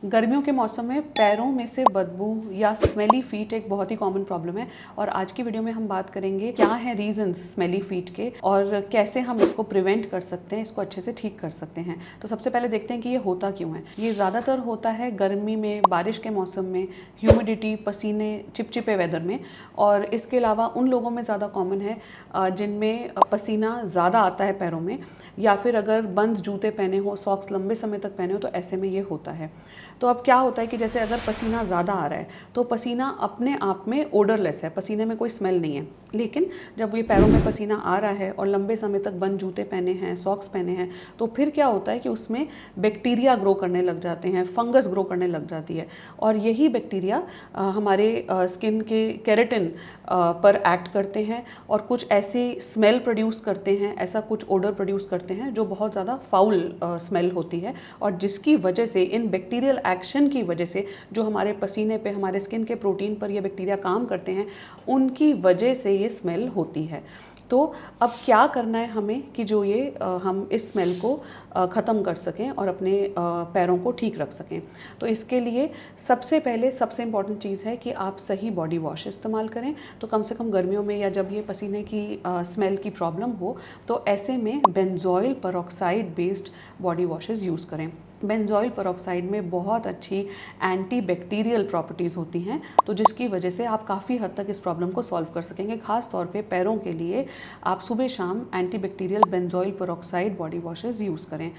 गर्मियों के मौसम में पैरों में से बदबू या स्मेली फीट एक बहुत ही कॉमन प्रॉब्लम है और आज की वीडियो में हम बात करेंगे क्या है रीजंस स्मेली फीट के और कैसे हम इसको प्रिवेंट कर सकते हैं, इसको अच्छे से ठीक कर सकते हैं। तो सबसे पहले देखते हैं कि ये होता क्यों है। ये ज़्यादातर होता है गर्मी में, बारिश के मौसम में, ह्यूमिडिटी, पसीने, चिपचिपे वेदर में। और इसके अलावा उन लोगों में ज़्यादा कॉमन है जिनमें पसीना ज़्यादा आता है पैरों में, या फिर अगर बंद जूते पहने हो, सॉक्स लंबे समय तक पहने हो, तो ऐसे में ये होता है। तो अब क्या होता है कि जैसे अगर पसीना ज़्यादा आ रहा है तो पसीना अपने आप में ओडरलेस है, पसीने में कोई स्मेल नहीं है। लेकिन जब ये पैरों में पसीना आ रहा है और लंबे समय तक बंद जूते पहने हैं, सॉक्स पहने हैं, तो फिर क्या होता है कि उसमें बैक्टीरिया ग्रो करने लग जाते हैं, फंगस ग्रो करने लग जाती है। और यही बैक्टीरिया हमारे स्किन के केराटिन पर एक्ट करते हैं और कुछ ऐसी स्मेल प्रोड्यूस करते हैं, ऐसा कुछ ओडर प्रोड्यूस करते हैं जो बहुत ज़्यादा फाउल स्मेल होती है। और जिसकी वजह से, इन बैक्टीरियल एक्शन की वजह से, जो हमारे पसीने पे, हमारे स्किन के प्रोटीन पर ये बैक्टीरिया काम करते हैं, उनकी वजह से ये स्मेल होती है। तो अब क्या करना है हमें कि जो ये हम इस स्मेल को ख़त्म कर सकें और अपने पैरों को ठीक रख सकें। तो इसके लिए सबसे पहले सबसे इम्पॉर्टेंट चीज़ है कि आप सही बॉडी वॉश इस्तेमाल करें। तो कम से कम गर्मियों में या जब ये पसीने की स्मेल की प्रॉब्लम हो तो ऐसे में benzoyl peroxide based body washes use करें। बेंजोइल पेरोक्साइड में बहुत अच्छी एंटी बैक्टीरियल प्रॉपर्टीज़ होती हैं, तो जिसकी वजह से आप काफ़ी हद तक इस प्रॉब्लम को सॉल्व कर सकेंगे। ख़ास तौर पे पैरों के लिए आप सुबह शाम anti bacterial benzoyl peroxide body washes use करें।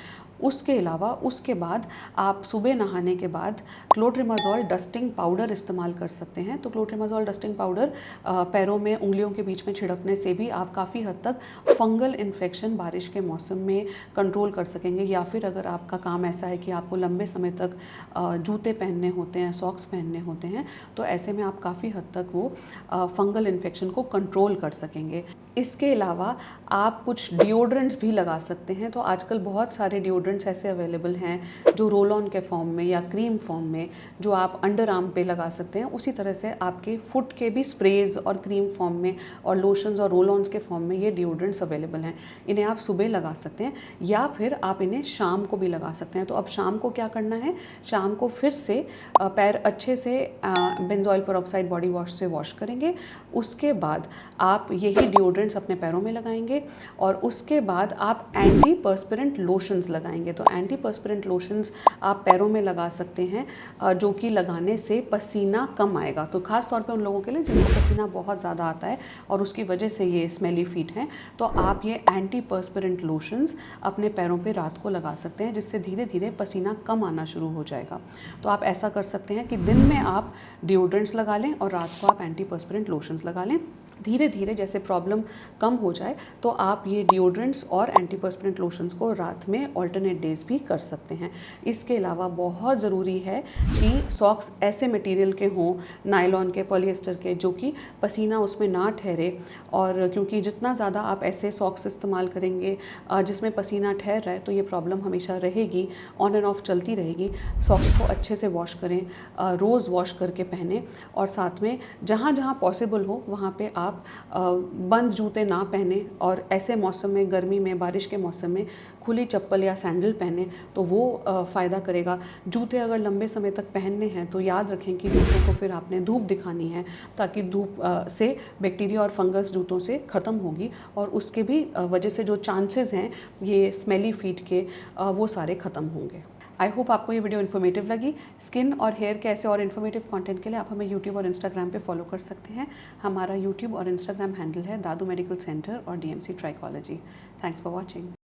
उसके अलावा उसके बाद आप सुबह नहाने के बाद क्लोट्रिमाज़ोल डस्टिंग पाउडर इस्तेमाल कर सकते हैं। तो क्लोट्रिमाज़ोल डस्टिंग पाउडर पैरों में, उंगलियों के बीच में छिड़कने से भी आप काफ़ी हद तक फंगल इन्फेक्शन बारिश के मौसम में कंट्रोल कर सकेंगे। या फिर अगर आपका काम ऐसा है कि आपको लंबे समय तक जूते पहनने होते हैं, सॉक्स पहनने होते हैं, तो ऐसे में आप काफ़ी हद तक वो फंगल इन्फेक्शन को कंट्रोल कर सकेंगे। इसके अलावा आप कुछ डिओड्रेंट्स भी लगा सकते हैं। तो आजकल बहुत सारे डिओड्रेंट्स ऐसे अवेलेबल हैं जो रोल ऑन के फॉर्म में या क्रीम फॉर्म में, जो आप अंडर आर्म पे लगा सकते हैं। उसी तरह से आपके फुट के भी स्प्रेज और क्रीम फॉर्म में और लोशंस और रोल ऑन्स के फॉर्म में ये डिओड्रेंट्स अवेलेबल हैं। इन्हें आप सुबह लगा सकते हैं या फिर आप इन्हें शाम को भी लगा सकते हैं। तो अब शाम को क्या करना है, शाम को फिर से पैर अच्छे से बेंजोइल पेरोक्साइड बॉडी वॉश से वॉश करेंगे। उसके बाद आप यही डिओड्रेंट्स अपने पैरों में लगाएंगे और उसके बाद आप एंटी पर्स्पिरेंट लोशंस लगाएंगे। तो एंटी पर्स्पिरेंट लोशंस आप पैरों में लगा सकते हैं जो कि लगाने से पसीना कम आएगा। तो ख़ास तौर पे उन लोगों के लिए जिनको पसीना बहुत ज़्यादा आता है और उसकी वजह से ये स्मेली फीट हैं, तो आप ये एंटी पर्स्पिरेंट लोशंस अपने पैरों पे रात को लगा सकते हैं, जिससे धीरे धीरे पसीना कम आना शुरू हो जाएगा। तो आप ऐसा कर सकते हैं कि दिन में आप डिओड्रेंट्स लगा लें और रात को आप एंटी पर्स्पिरेंट लोशंस लगा लें। धीरे धीरे जैसे प्रॉब्लम कम हो जाए तो आप ये डिओड्रेंट्स और एंटीपर्स्पिरेंट लोशंस को रात में ऑल्टरनेट डेज भी कर सकते हैं। इसके अलावा बहुत ज़रूरी है कि सॉक्स ऐसे मटेरियल के हों, नायलॉन के, पॉलिएस्टर के, जो कि पसीना उसमें ना ठहरे। और क्योंकि जितना ज़्यादा आप ऐसे सॉक्स इस्तेमाल करेंगे जिसमें पसीना ठहर रहा है, तो ये प्रॉब्लम हमेशा रहेगी, ऑन एंड ऑफ चलती रहेगी। सॉक्स को अच्छे से वॉश करें, रोज़ वॉश करके पहने और साथ में जहाँ जहाँ पॉसिबल हो वहाँ पे आप बंद जूते ना पहने और ऐसे मौसम में, गर्मी में, बारिश के मौसम में खुली चप्पल या सैंडल पहने तो वो फ़ायदा करेगा। जूते अगर लंबे समय तक पहनने हैं तो याद रखें कि जूतों को फिर आपने धूप दिखानी है, ताकि धूप से बैक्टीरिया और फंगस जूतों से ख़त्म होगी और उसके भी वजह से जो चांसेस हैं ये स्मेली फीट के, वो सारे ख़त्म होंगे। आई होप आपको ये वीडियो इन्फॉर्मेटिव लगी। स्किन और हेयर के ऐसे और इन्फॉर्मेटिव कंटेंट के लिए आप हमें यूट्यूब और इंस्टाग्राम पे फॉलो कर सकते हैं। हमारा यूट्यूब और इंस्टाग्राम हैंडल है दादू मेडिकल सेंटर और DMC trichology. Thanks for watching.